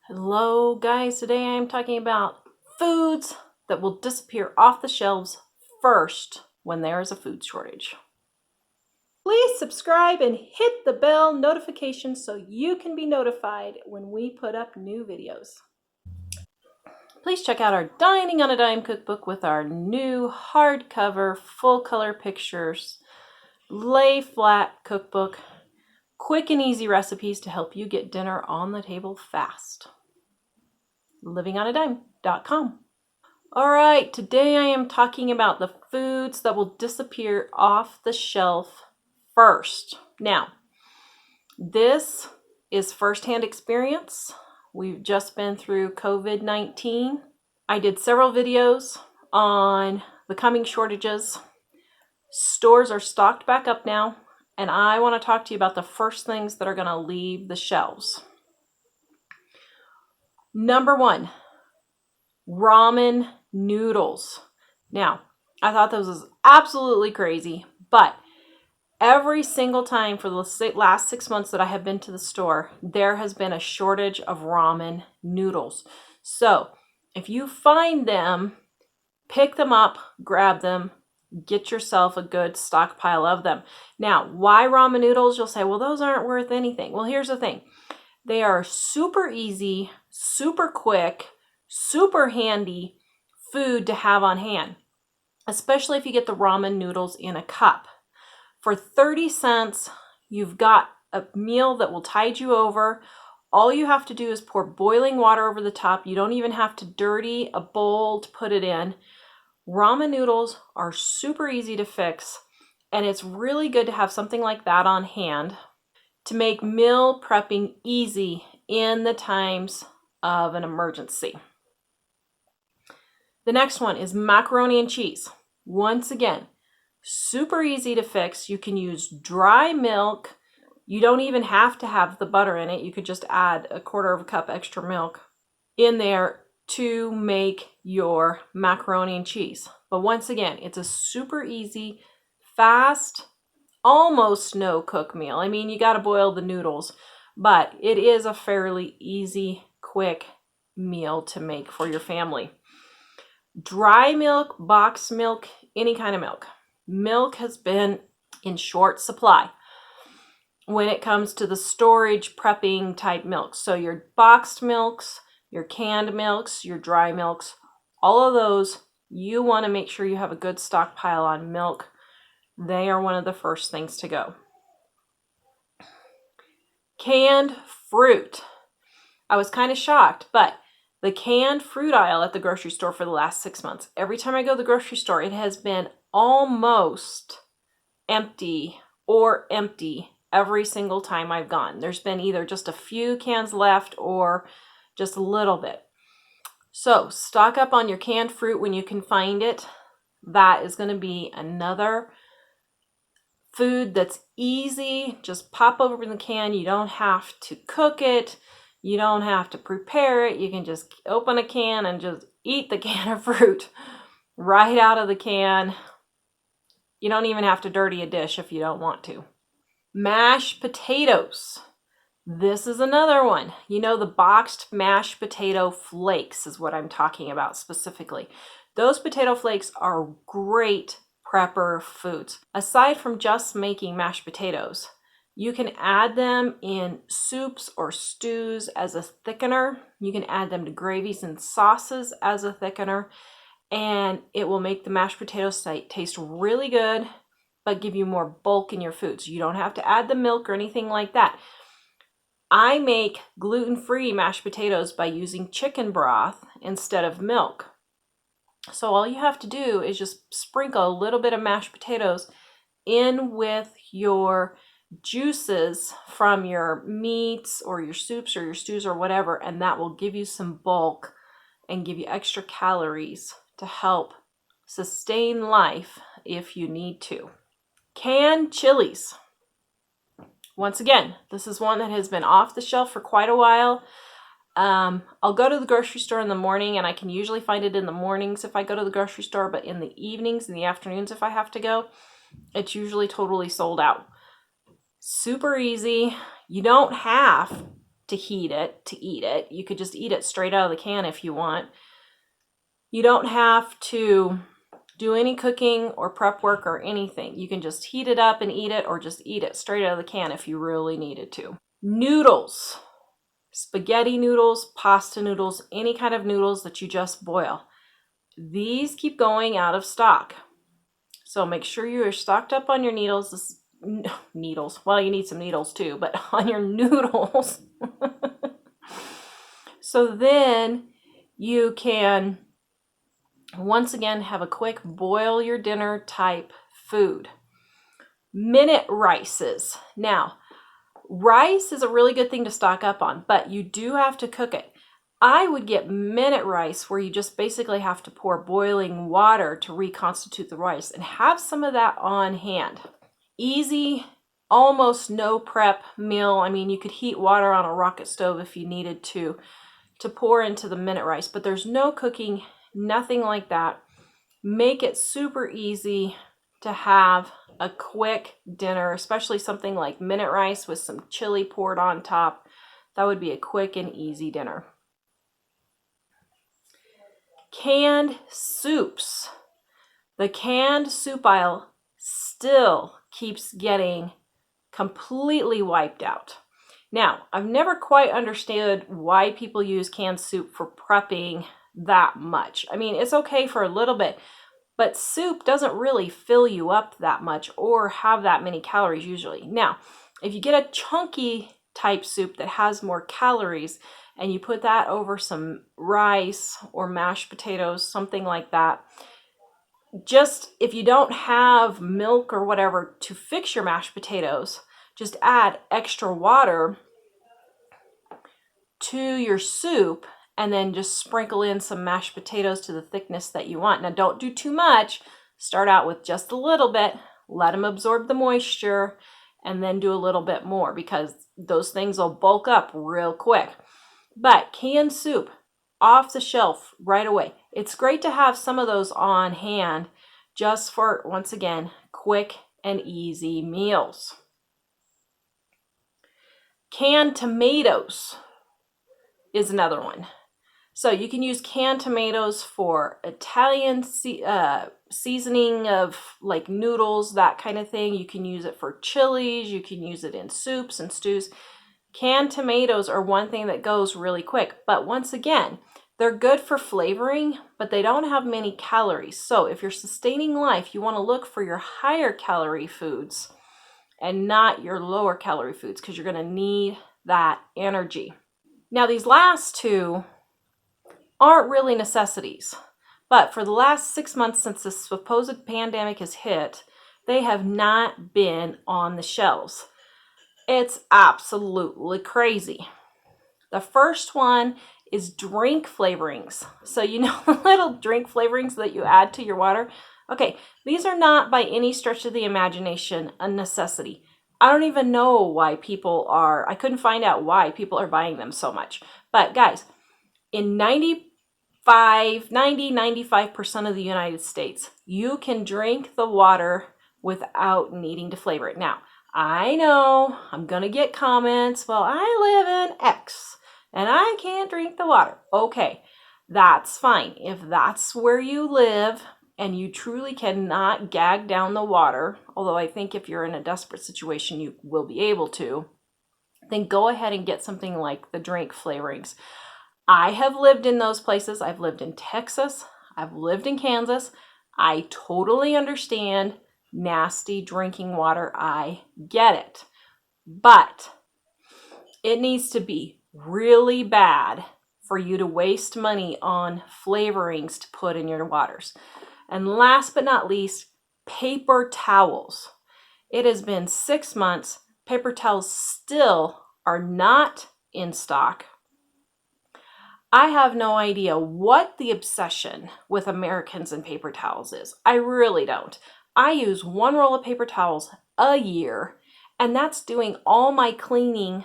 Hello guys, today I am talking about foods that will disappear off the shelves first when there is a food shortage. Please subscribe and hit the bell notification so you can be notified when we put up new videos. Please check out our Dining on a Dime cookbook with our new hardcover, full color pictures, lay flat cookbook, quick and easy recipes to help you get dinner on the table fast. livingonadime.com. All right, today I am talking about the foods that will disappear off the shelf first. Now, this is firsthand experience. We've just been through COVID-19. I did several videos on the coming shortages. Stores are stocked back up now, and I want to talk to you about the first things that are going to leave the shelves. Number one, ramen noodles. Now, I thought this was absolutely crazy, but every single time for the last 6 months that I have been to the store, there has been a shortage of ramen noodles. So if you find them, pick them up, grab them, get yourself a good stockpile of them. Now, why ramen noodles? You'll say, well, those aren't worth anything. Well, here's the thing. They are super easy, super quick, super handy food to have on hand, especially if you get the ramen noodles in a cup. For 30 cents, you've got a meal that will tide you over. All you have to do is pour boiling water over the top. You don't even have to dirty a bowl to put it in. Ramen noodles are super easy to fix, and it's really good to have something like that on hand to make meal prepping easy in the times of an emergency. The next one is macaroni and cheese. Once again, super easy to fix. You can use dry milk. You don't even have to have the butter in it. You could just add a quarter of a cup extra milk in there to make your macaroni and cheese. But once again, it's a super easy, fast, almost no cook meal. I mean, you got to boil the noodles, but it is a fairly easy, quick meal to make for your family. Dry milk, boxed milk, any kind of milk. Milk has been in short supply when it comes to the storage prepping type milks. So your boxed milks, your canned milks, your dry milks, all of those, you want to make sure you have a good stockpile on milk. They are one of the first things to go. Canned fruit. I was kind of shocked, but the canned fruit aisle at the grocery store for the last 6 months, every time I go to the grocery store, it has been almost empty or empty every single time I've gone. There's been either just a few cans left or just a little bit. So stock up on your canned fruit when you can find it. That is going to be another food that's easy. Just pop open the can. You don't have to cook it. You don't have to prepare it. You can just open a can and just eat the can of fruit right out of the can. You don't even have to dirty a dish if you don't want to. Mashed potatoes. This is another one. You know, the boxed mashed potato flakes is what I'm talking about specifically. Those potato flakes are great prepper foods. Aside from just making mashed potatoes, you can add them in soups or stews as a thickener. You can add them to gravies and sauces as a thickener, and it will make the mashed potatoes taste really good, but give you more bulk in your foods. You don't have to add the milk or anything like that. I make gluten-free mashed potatoes by using chicken broth instead of milk. So all you have to do is just sprinkle a little bit of mashed potatoes in with your juices from your meats or your soups or your stews or whatever, and that will give you some bulk and give you extra calories to help sustain life if you need to. Canned chilies. Once again, this is one that has been off the shelf for quite a while. I'll go to the grocery store in the morning, and I can usually find it in the mornings if I go to the grocery store, but in the evenings, in the afternoons if I have to go, it's usually totally sold out. Super easy. You don't have to heat it, to eat it. You could just eat it straight out of the can if you want. You don't have to do any cooking or prep work or anything. You can just heat it up and eat it, or just eat it straight out of the can if you really needed to. Noodles, spaghetti noodles, pasta noodles, any kind of noodles that you just boil. These keep going out of stock. So make sure you are stocked up on your needles. Needles. Well, you need some needles too, but on your noodles. So then you can, once again, have a quick boil your dinner type food. Minute rices. Now, rice is a really good thing to stock up on, but you do have to cook it. I would get minute rice, where you just basically have to pour boiling water to reconstitute the rice, and have some of that on hand. Easy, almost no prep meal. I mean, you could heat water on a rocket stove if you needed to pour into the minute rice, but there's no cooking, nothing like that. Make it super easy to have a quick dinner, especially something like minute rice with some chili poured on top. That would be a quick and easy dinner. Canned soups. The canned soup aisle still keeps getting completely wiped out. Now, I've never quite understood why people use canned soup for prepping that much. I mean, it's okay for a little bit, but soup doesn't really fill you up that much or have that many calories usually. Now, if you get a chunky type soup that has more calories, and you put that over some rice or mashed potatoes, something like that, just if you don't have milk or whatever to fix your mashed potatoes, just add extra water to your soup, and then just sprinkle in some mashed potatoes to the thickness that you want. Now, don't do too much. Start out with just a little bit, let them absorb the moisture, and then do a little bit more, because those things will bulk up real quick. But canned soup, off the shelf right away. It's great to have some of those on hand just for, once again, quick and easy meals. Canned tomatoes is another one. So you can use canned tomatoes for Italian seasoning of like noodles, that kind of thing. You can use it for chilies. You can use it in soups and stews. Canned tomatoes are one thing that goes really quick, but once again, they're good for flavoring, but they don't have many calories. So if you're sustaining life, you want to look for your higher calorie foods and not your lower calorie foods, because you're going to need that energy. Now, these last two aren't really necessities, but for the last 6 months since this supposed pandemic has hit, they have not been on the shelves. It's absolutely crazy. The first one is drink flavorings. So you know the little drink flavorings that you add to your water? Okay, these are not by any stretch of the imagination a necessity. I don't even know why I couldn't find out why people are buying them so much. But guys, in 95% of the United States, you can drink the water without needing to flavor it. Now, I know I'm going to get comments, well, I live in X and I can't drink the water. Okay, that's fine. If that's where you live and you truly cannot gag down the water, although I think if you're in a desperate situation, you will be able to, then go ahead and get something like the drink flavorings. I have lived in those places. I've lived in Texas. I've lived in Kansas. I totally understand nasty drinking water. I get it. But it needs to be really bad for you to waste money on flavorings to put in your waters. And last but not least, paper towels. It has been 6 months. Paper towels still are not in stock. I have no idea what the obsession with Americans and paper towels is. I really don't. I use 1 roll of paper towels a year, and that's doing all my cleaning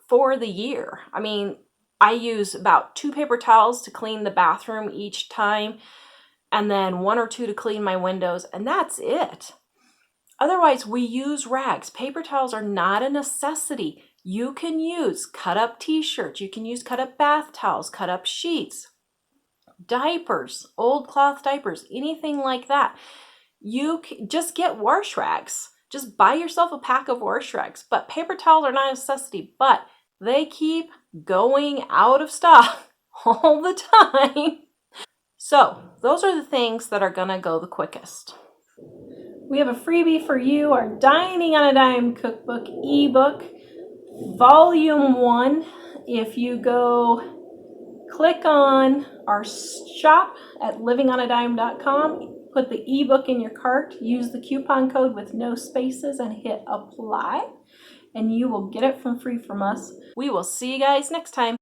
for the year. I mean, I use about 2 paper towels to clean the bathroom each time, and then 1 or 2 to clean my windows, and that's it. Otherwise, we use rags. Paper towels are not a necessity. You can use cut up t-shirts, you can use cut up bath towels, cut up sheets, diapers, old cloth diapers, anything like that. You can just get wash rags. Just buy yourself a pack of wash rags. But paper towels are not a necessity, but they keep going out of stock all the time. So those are the things that are gonna go the quickest. We have a freebie for you, our Dining on a Dime cookbook ebook, volume 1. If you go click on our shop at livingonadime.com, put the ebook in your cart, use the coupon code with no spaces and hit apply, and you will get it from free from us. We will see you guys next time.